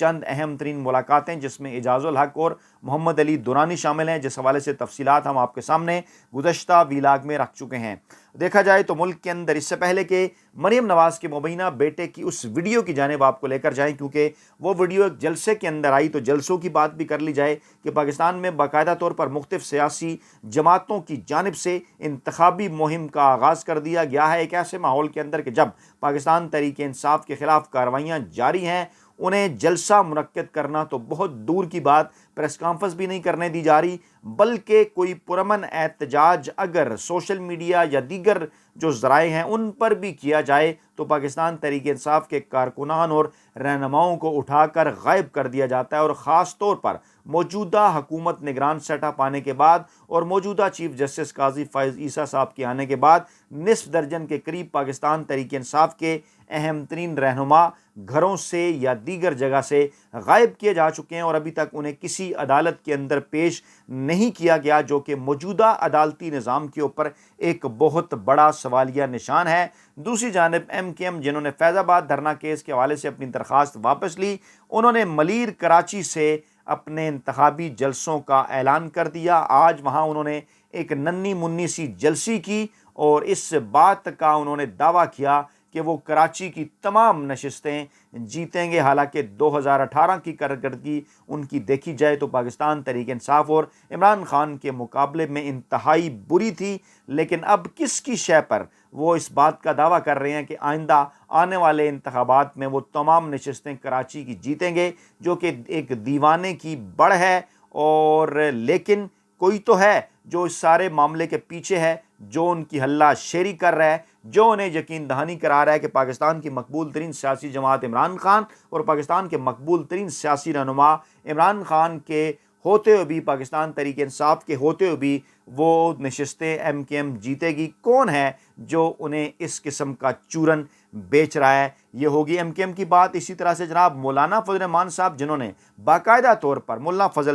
چند اہم ترین ملاقاتیں جس میں اعجاز الحق اور محمد علی دورانی شامل ہیں، جس حوالے سے تفصیلات ہم آپ کے سامنے گزشتہ ویلاگ میں رکھ چکے ہیں۔ دیکھا جائے تو ملک کے اندر اس سے پہلے کہ مریم نواز کے مبینہ بیٹے کی اس ویڈیو کی جانب آپ کو لے کر جائیں، کیونکہ وہ ویڈیو ایک جلسے کے اندر آئی، تو جلسوں کی بات بھی کر لی جائے کہ پاکستان میں باقاعدہ طور پر مختلف سیاسی جماعتوں کی جانب سے انتخابی مہم کا آغاز کر دیا گیا ہے ایک ایسے ماحول کے اندر کہ جب پاکستان تحریک انصاف کے خلاف کارروائیاں جاری ہیں، انہیں جلسہ منعقد کرنا تو بہت دور کی بات، پریس کانفرنس بھی نہیں کرنے دی جا رہی، بلکہ کوئی پرامن احتجاج اگر سوشل میڈیا یا دیگر جو ذرائع ہیں ان پر بھی کیا جائے تو پاکستان تحریک انصاف کے کارکنان اور رہنماؤں کو اٹھا کر غائب کر دیا جاتا ہے، اور خاص طور پر موجودہ حکومت نگران سیٹ اپ آنے کے بعد اور موجودہ چیف جسٹس قاضی فائز عیسیٰ صاحب کے آنے کے بعد نصف درجن کے قریب پاکستان تحریک انصاف کے اہم ترین رہنما گھروں سے یا دیگر جگہ سے غائب کیے جا چکے ہیں، اور ابھی تک انہیں کسی عدالت کے اندر پیش نہیں کیا گیا، جو کہ موجودہ عدالتی نظام کے اوپر ایک بہت بڑا سوالیہ نشان ہے۔ دوسری جانب ایم کے ایم، جنہوں نے فیض آباد دھرنا کیس کے حوالے سے اپنی درخواست واپس لی، انہوں نے ملیر کراچی سے اپنے انتخابی جلسوں کا اعلان کر دیا۔ آج وہاں انہوں نے ایک ننھی منی سی جلسی کی اور اس بات کا انہوں نے دعویٰ کیا کہ وہ کراچی کی تمام نشستیں جیتیں گے، حالانکہ 2018 کی کارکردگی ان کی دیکھی جائے تو پاکستان تحریک انصاف اور عمران خان کے مقابلے میں انتہائی بری تھی، لیکن اب کس کی شے پر وہ اس بات کا دعویٰ کر رہے ہیں کہ آئندہ آنے والے انتخابات میں وہ تمام نشستیں کراچی کی جیتیں گے، جو کہ ایک دیوانے کی بڑھ ہے، اور لیکن کوئی تو ہے جو اس سارے معاملے کے پیچھے ہے، جو ان کی ہلہ شیری کر رہا ہے، جو انہیں یقین دہانی کرا رہا ہے کہ پاکستان کی مقبول ترین سیاسی جماعت عمران خان اور پاکستان کے مقبول ترین سیاسی رہنما عمران خان کے ہوتے ہوئے بھی، پاکستان تحریک انصاف کے ہوتے ہوئے بھی وہ نشستیں ایم کے ایم جیتے گی۔ کون ہے جو انہیں اس قسم کا چورن بیچ رہا ہے؟ یہ ہوگی ایم کے ایم کی بات۔ اسی طرح سے جناب مولانا فضل الرحمان صاحب، جنہوں نے باقاعدہ طور پر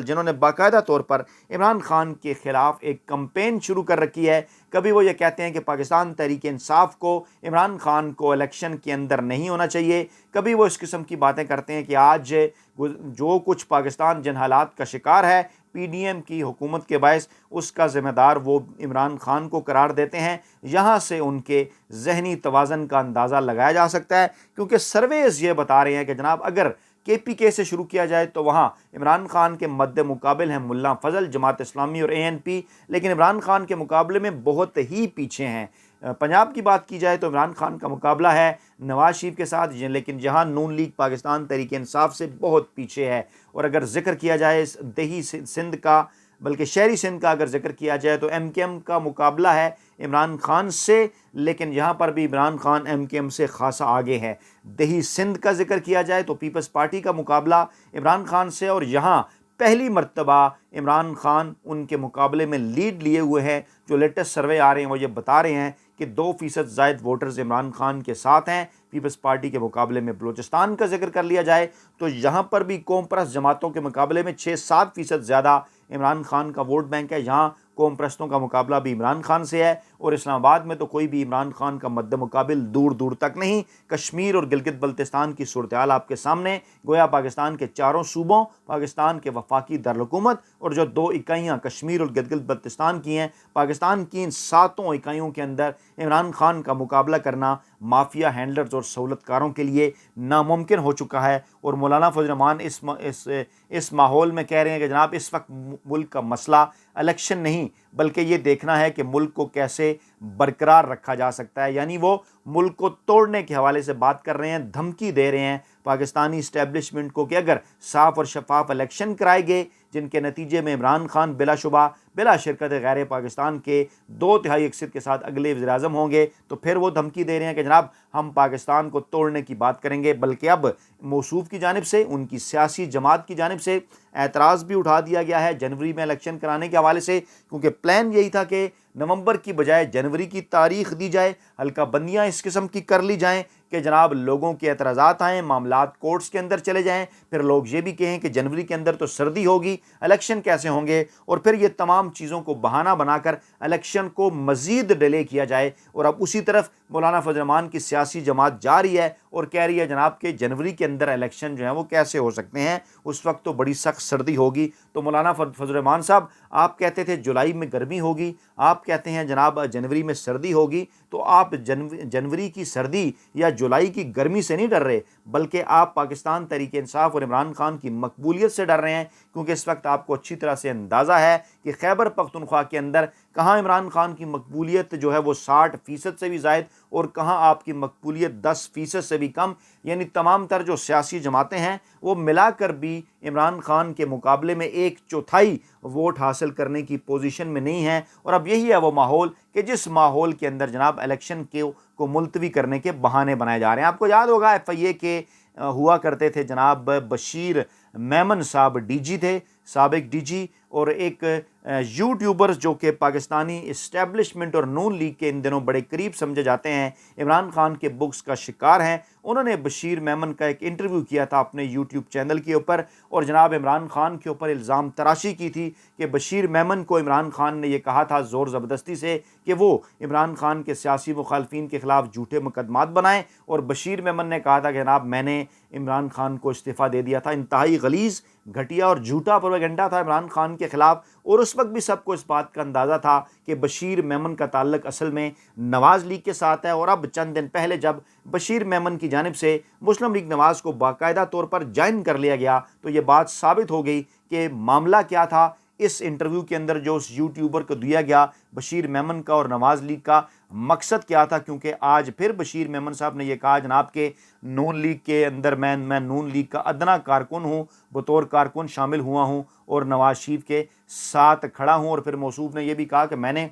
جنہوں نے باقاعدہ طور پر عمران خان کے خلاف ایک کمپین شروع کر رکھی ہے، کبھی وہ یہ کہتے ہیں کہ پاکستان تحریک انصاف کو عمران خان کو الیکشن کے اندر نہیں ہونا چاہیے، کبھی وہ اس قسم کی باتیں کرتے ہیں کہ آج جو کچھ پاکستان جن حالات کا شکار ہے پی ڈی ایم کی حکومت کے باعث، اس کا ذمہ دار وہ عمران خان کو قرار دیتے ہیں۔ یہاں سے ان کے ذہنی توازن کا اندازہ لگایا جا سکتا ہے، کیونکہ سرویز یہ بتا رہے ہیں کہ جناب اگر کے پی کے سے شروع کیا جائے تو وہاں عمران خان کے مد مقابل ہیں ملا فضل، جماعت اسلامی اور اے این پی، لیکن عمران خان کے مقابلے میں بہت ہی پیچھے ہیں۔ پنجاب کی بات کی جائے تو عمران خان کا مقابلہ ہے نواز شریف کے ساتھ، لیکن جہاں نون لیگ پاکستان تحریک انصاف سے بہت پیچھے ہے، اور اگر ذکر کیا جائے دیہی سندھ کا، بلکہ شہری سندھ کا اگر ذکر کیا جائے تو ایم کے ایم کا مقابلہ ہے عمران خان سے، لیکن یہاں پر بھی عمران خان ایم کے ایم سے خاصا آگے ہے۔ دیہی سندھ کا ذکر کیا جائے تو پیپلز پارٹی کا مقابلہ عمران خان سے، اور یہاں پہلی مرتبہ عمران خان ان کے مقابلے میں لیڈ لیے ہوئے ہیں۔ جو لیٹسٹ سروے آ رہے ہیں وہ یہ بتا رہے ہیں کہ 2% زائد ووٹرز عمران خان کے ساتھ ہیں پیپلز پارٹی کے مقابلے میں۔ بلوچستان کا ذکر کر لیا جائے تو یہاں پر بھی قوم پرست جماعتوں کے مقابلے میں 6-7% زیادہ عمران خان کا ووٹ بینک ہے، یہاں قوم پرستوں کا مقابلہ بھی عمران خان سے ہے، اور اسلام آباد میں تو کوئی بھی عمران خان کا مد مقابل دور دور تک نہیں۔ کشمیر اور گلگت بلتستان کی صورتحال آپ کے سامنے، گویا پاکستان کے چاروں صوبوں، پاکستان کے وفاقی دارالحکومت اور جو 2 اکائیاں کشمیر اور گلگت بلتستان کی ہیں، پاکستان کی ان 7 اکائیوں کے اندر عمران خان کا مقابلہ کرنا مافیا ہینڈلرز اور سہولت کاروں کے لیے ناممکن ہو چکا ہے۔ اور مولانا فضل الرحمان اس ماحول میں کہہ رہے ہیں کہ جناب اس وقت ملک کا مسئلہ الیکشن نہیں، بلکہ یہ دیکھنا ہے کہ ملک کو کیسے برقرار رکھا جا سکتا ہے، یعنی وہ ملک کو توڑنے کے حوالے سے بات کر رہے ہیں، دھمکی دے رہے ہیں پاکستانی اسٹیبلشمنٹ کو کہ اگر صاف اور شفاف الیکشن کرائے گئے جن کے نتیجے میں عمران خان بلا شبہ بلا شرکت غیر پاکستان کے 2/3 اکثریت کے ساتھ اگلے وزیر اعظم ہوں گے، تو پھر وہ دھمکی دے رہے ہیں کہ جناب ہم پاکستان کو توڑنے کی بات کریں گے، بلکہ اب موصوف کی جانب سے، ان کی سیاسی جماعت کی جانب سے اعتراض بھی اٹھا دیا گیا ہے جنوری میں الیکشن کرانے کے حوالے سے، کیونکہ پلان یہی تھا کہ نومبر کی بجائے جنوری کی تاریخ دی جائے، حلقہ بندیاں اس قسم کی کر لی جائیں کہ جناب لوگوں کے اعتراضات آئیں, معاملات کورٹس کے اندر چلے جائیں, پھر لوگ یہ بھی کہیں کہ جنوری کے اندر تو سردی ہوگی, الیکشن کیسے ہوں گے, اور پھر یہ تمام چیزوں کو بہانہ بنا کر الیکشن کو مزید ڈیلے کیا جائے. اور اب اسی طرف مولانا فضل الرحمان کی سیاسی جماعت جا رہی ہے اور کہہ رہی ہے جناب کہ جنوری کے اندر الیکشن جو ہیں وہ کیسے ہو سکتے ہیں, اس وقت تو بڑی سخت سردی ہوگی. تو مولانا فضل الرحمان صاحب, آپ کہتے تھے جولائی میں گرمی ہوگی, آپ کہتے ہیں جناب جنوری میں سردی ہوگی, تو آپ جنوری کی سردی یا جولائی کی گرمی سے نہیں ڈر رہے, بلکہ آپ پاکستان تحریک انصاف اور عمران خان کی مقبولیت سے ڈر رہے ہیں, کیونکہ اس وقت آپ کو اچھی طرح سے اندازہ ہے کہ خیبر پختونخوا کے اندر کہاں عمران خان کی مقبولیت جو ہے وہ 60% سے بھی زائد اور کہاں آپ کی مقبولیت 10% سے بھی کم. یعنی تمام تر جو سیاسی جماعتیں ہیں وہ ملا کر بھی عمران خان کے مقابلے میں 1/4 ووٹ حاصل کرنے کی پوزیشن میں نہیں ہیں. اور اب یہی ہے وہ ماحول کہ جس ماحول کے اندر جناب الیکشن کو ملتوی کرنے کے بہانے بنائے جا رہے ہیں. آپ کو یاد ہوگا FIA کے ہوا کرتے تھے جناب بشیر میمن صاحب, ڈی جی تھے, سابق ڈی جی, اور ایک یوٹیوبرز جو کہ پاکستانی اسٹیبلشمنٹ اور نون لیگ کے ان دنوں بڑے قریب سمجھے جاتے ہیں, عمران خان کے بکس کا شکار ہیں. انہوں نے بشیر میمن کا ایک انٹرویو کیا تھا اپنے یوٹیوب چینل کے اوپر, اور جناب عمران خان کے اوپر الزام تراشی کی تھی کہ بشیر میمن کو عمران خان نے یہ کہا تھا زور زبردستی سے کہ وہ عمران خان کے سیاسی مخالفین کے خلاف جھوٹے مقدمات بنائیں, اور بشیر میمن نے کہا تھا کہ جناب میں نے عمران خان کو استعفیٰ دے دیا تھا. انتہائی غلیظ, گھٹیا اور جھوٹا پروپیگنڈا تھا عمران خان کے خلاف. اور اس وقت بھی سب کو اس بات کا اندازہ تھا کہ بشیر میمن کا تعلق اصل میں نواز لیگ کے ساتھ ہے. اور اب چند دن پہلے جب بشیر میمن کی جانب سے مسلم لیگ نواز کو باقاعدہ طور پر جوائن کر لیا گیا, تو یہ بات ثابت ہو گئی کہ معاملہ کیا تھا. اس انٹرویو کے اندر جو اس یوٹیوبر کو دیا گیا بشیر میمن کا اور نواز لیگ کا مقصد کیا تھا, کیونکہ آج پھر بشیر میمن صاحب نے یہ کہا جناب کہ نون لیگ کے اندر میں نون لیگ کا ادنا کارکن ہوں, بطور کارکن شامل ہوا ہوں اور نواز شریف کے ساتھ کھڑا ہوں. اور پھر موصوف نے یہ بھی کہا کہ میں نے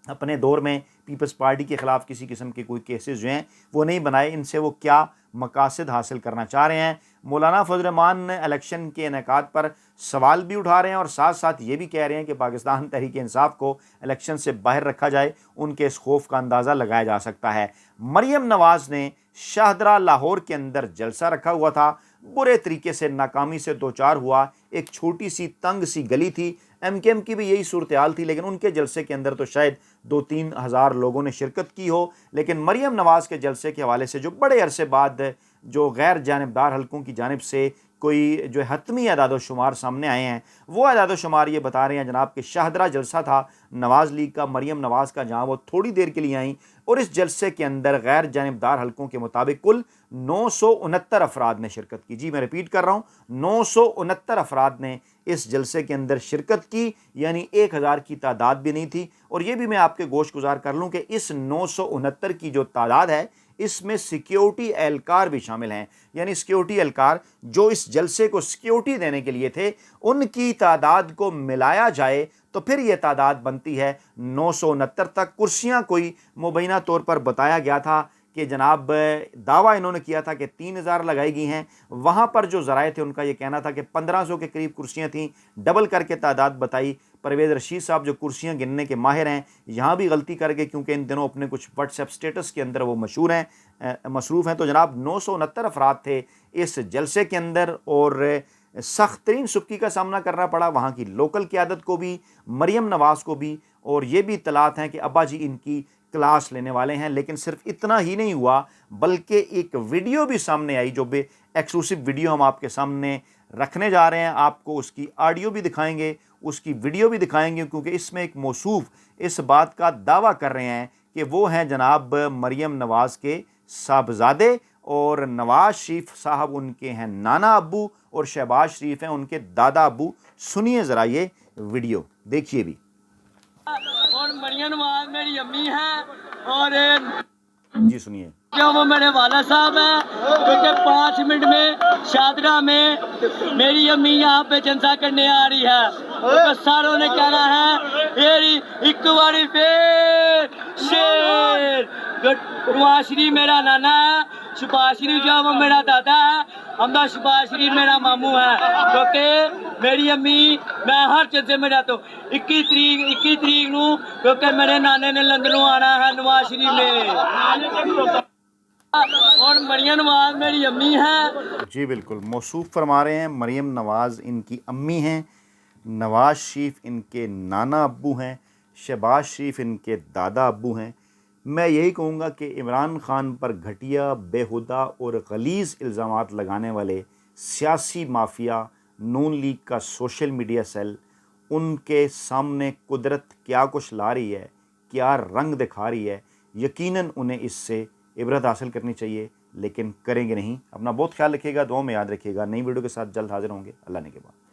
اپنے دور میں پیپلز پارٹی کے خلاف کسی قسم کے کوئی کیسز جو ہیں وہ نہیں بنائے, ان سے وہ کیا مقاصد حاصل کرنا چاہ رہے ہیں. مولانا فضل الرحمان الیکشن کے انعقاد پر سوال بھی اٹھا رہے ہیں اور ساتھ ساتھ یہ بھی کہہ رہے ہیں کہ پاکستان تحریک انصاف کو الیکشن سے باہر رکھا جائے, ان کے اس خوف کا اندازہ لگایا جا سکتا ہے. مریم نواز نے شاہدرہ لاہور کے اندر جلسہ رکھا ہوا تھا, برے طریقے سے ناکامی سے دوچار ہوا. ایک چھوٹی سی تنگ سی گلی تھی, MKM کی بھی یہی صورتحال تھی, لیکن ان کے جلسے کے اندر تو شاید 2-3 ہزار لوگوں نے شرکت کی ہو. لیکن مریم نواز کے جلسے کے حوالے سے جو بڑے عرصے بعد جو غیر جانبدار حلقوں کی جانب سے کوئی جو حتمی اعداد و شمار سامنے آئے ہیں, وہ اعداد و شمار یہ بتا رہے ہیں جناب کہ شاہدرہ جلسہ تھا نواز لیگ کا, مریم نواز کا, جہاں وہ تھوڑی دیر کے لیے آئیں, اور اس جلسے کے اندر غیر جانبدار حلقوں کے مطابق کل 969 افراد نے شرکت کی. جی میں ریپیٹ کر رہا ہوں, 969 افراد نے اس جلسے کے اندر شرکت کی, یعنی 1000 کی تعداد بھی نہیں تھی. اور یہ بھی میں آپ کے گوش گزار کر لوں کہ اس 969 کی جو تعداد ہے اس میں سیکیورٹی اہلکار بھی شامل ہیں, یعنی سیکیورٹی اہلکار جو اس جلسے کو سیکیورٹی دینے کے لیے تھے, ان کی تعداد کو ملایا جائے تو پھر یہ تعداد بنتی ہے 969 تک. کرسیاں کوئی مبینہ طور پر بتایا گیا تھا کہ جناب دعویٰ انہوں نے کیا تھا کہ 3000 لگائی گئی ہیں, وہاں پر جو ذرائع تھے ان کا یہ کہنا تھا کہ 1500 کے قریب کرسیاں تھیں, ڈبل کر کے تعداد بتائی. پرویز رشید صاحب جو کرسیاں گننے کے ماہر ہیں یہاں بھی غلطی کر گئے, کیونکہ ان دنوں اپنے کچھ واٹس ایپ سٹیٹس کے اندر وہ مصروف ہیں. تو جناب 969 افراد تھے اس جلسے کے اندر, اور سخت ترین سختی کا سامنا کرنا پڑا وہاں کی لوکل قیادت کو بھی, مریم نواز کو بھی. اور یہ بھی اطلاعات ہیں کہ ابا جی ان کی کلاس لینے والے ہیں. لیکن صرف اتنا ہی نہیں ہوا, بلکہ ایک ویڈیو بھی سامنے آئی جو بے ایکسکلوسیو ویڈیو ہم آپ کے سامنے رکھنے جا رہے ہیں. آپ کو اس کی آڈیو بھی دکھائیں گے, اس کی ویڈیو بھی دکھائیں گے, کیونکہ اس میں ایک موصوف اس بات کا دعویٰ کر رہے ہیں کہ وہ ہیں جناب مریم نواز کے صاحبزادے, اور نواز شریف صاحب ان کے ہیں نانا ابو, اور شہباز شریف ہیں ان کے دادا ابو. سنیے ذرا یہ ویڈیو, دیکھیے بھی. اور مریم نواز میری امی ہے, اور جی سنیے. جو وہ میرے والد صاحب ہیں, کیونکہ 5 منٹ میں شاہدرہ میں میری امی یہاں پہ جلسہ کرنے آ رہی ہے. ساروں نے کہنا ہے ایک باری پھر شیر. نواز شریف میرا نانا ہے, شہباز شریف جو وہ میرا دادا ہے, حمدہ شہباز شریف میرا ماموں ہے. کیونکہ میری امی میں ہر جلسے میں جاتا ہوں. 21 تاریخ نو کیونکہ میرے نانے نے لندنوں آنا ہے نواز شریف میں. اور مریم نواز میری امی ہیں. جی بالکل موصوف فرما رہے ہیں، مریم نواز ان کی امی ہیں، نواز شریف ان کے نانا ابو ہیں، شہباز شریف ان کے دادا ابو ہیں. میں یہی کہوں گا کہ عمران خان پر گھٹیا، بیہودہ اور غلیظ الزامات لگانے والے سیاسی مافیا نون لیگ کا سوشل میڈیا سیل، ان کے سامنے قدرت کیا کچھ لا رہی ہے، کیا رنگ دکھا رہی ہے، یقیناً انہیں اس سے عبرت حاصل کرنی چاہیے، لیکن کریں گے نہیں. اپنا بہت خیال رکھیے گا، دعاؤں میں یاد رکھیے گا. نئی ویڈیو کے ساتھ جلد حاضر ہوں گے. اللہ نے کے بعد.